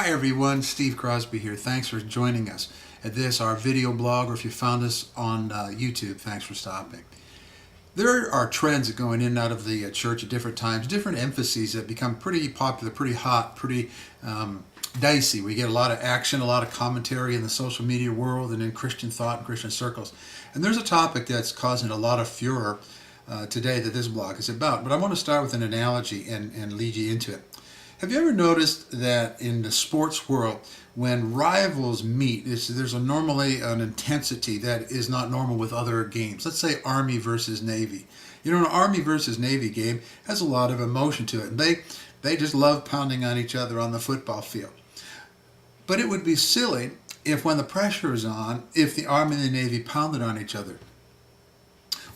Hi everyone, Steve Crosby here. Thanks for joining us at this, our video blog, or if you found us on YouTube, thanks for stopping. There are trends that going in and out of the church at different times, different emphases that become pretty popular, pretty hot, pretty dicey. We get a lot of action, a lot of commentary in the social media world and in Christian thought and Christian circles. And there's a topic that's causing a lot of furor today that this blog is about. But I want to start with an analogy and lead you into it. Have you ever noticed that in the sports world, when rivals meet, there's normally an intensity that is not normal with other games? Let's say Army versus Navy. You know, an Army versus Navy game has a lot of emotion to it. And they just love pounding on each other on the football field. But it would be silly if when the pressure is on, if the Army and the Navy pounded on each other.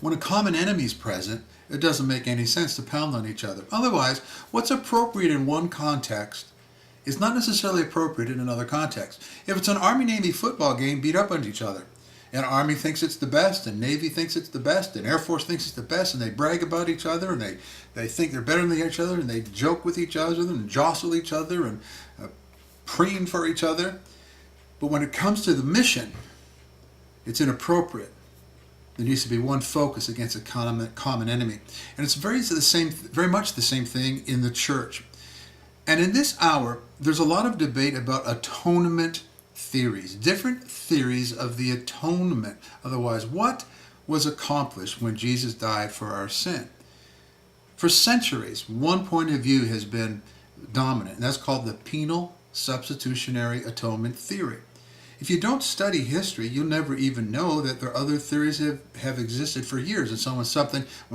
When a common enemy is present, it doesn't make any sense to pound on each other. Otherwise, what's appropriate in one context is not necessarily appropriate in another context. If it's an Army-Navy football game, beat up on each other. And Army thinks it's the best, and Navy thinks it's the best, and Air Force thinks it's the best, and they brag about each other, and they think they're better than each other, and they joke with each other, and jostle each other, and preen for each other. But when it comes to the mission, it's inappropriate. There needs to be one focus against a common enemy. And it's very much the same thing in the church. And in this hour, there's a lot of debate about atonement theories, different theories of the atonement. Otherwise, what was accomplished when Jesus died for our sin? For centuries, one point of view has been dominant, and that's called the penal substitutionary atonement theory. If you don't study history, you'll never even know that there are other theories have existed for years. And so when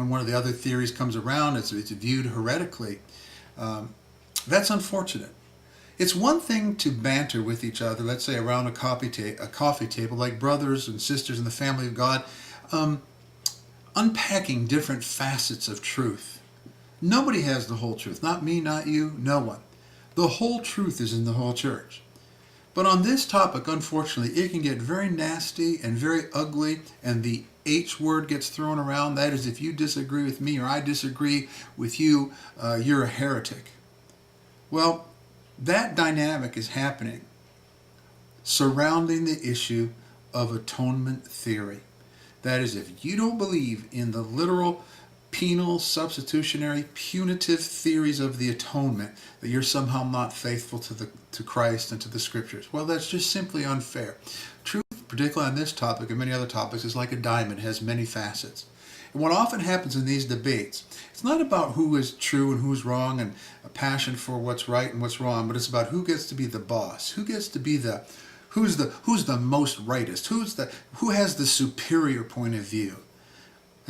one of the other theories comes around, it's viewed heretically. That's unfortunate. It's one thing to banter with each other, let's say around a coffee table, like brothers and sisters in the family of God, unpacking different facets of truth. Nobody has the whole truth. Not me, not you, no one. The whole truth is in the whole church. But on this topic, unfortunately, it can get very nasty and very ugly, and the H word gets thrown around. That is, if you disagree with me or I disagree with you, you're a heretic. Well, that dynamic is happening surrounding the issue of atonement theory. That is, if you don't believe in the literal penal, substitutionary, punitive theories of the atonement, that you're somehow not faithful to Christ and to the Scriptures. Well, that's just simply unfair. Truth, particularly on this topic and many other topics, is like a diamond. It has many facets. And what often happens in these debates, it's not about who is true and who's wrong and a passion for what's right and what's wrong, but it's about who gets to be the boss, who gets to be who's the most rightest, who has the superior point of view.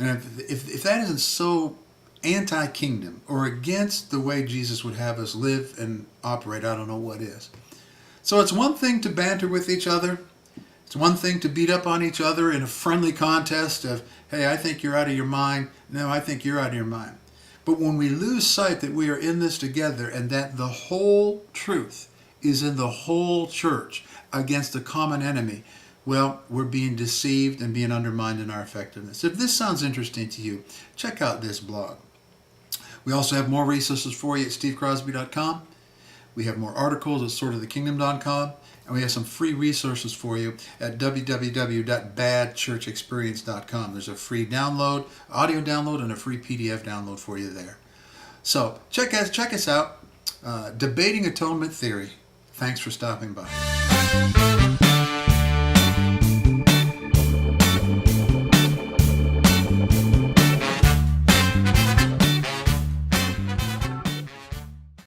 And if that isn't so anti-kingdom or against the way Jesus would have us live and operate, I don't know what is. So it's one thing to banter with each other. It's one thing to beat up on each other in a friendly contest of, hey, I think you're out of your mind. No, I think you're out of your mind. But when we lose sight that we are in this together and that the whole truth is in the whole church against a common enemy, well, we're being deceived and being undermined in our effectiveness. If this sounds interesting to you, check out this blog. We also have more resources for you at stevecrosby.com. We have more articles at swordofthekingdom.com. And we have some free resources for you at www.badchurchexperience.com. There's a free download, audio download, and a free PDF download for you there. So check us out. Debating Atonement Theory. Thanks for stopping by.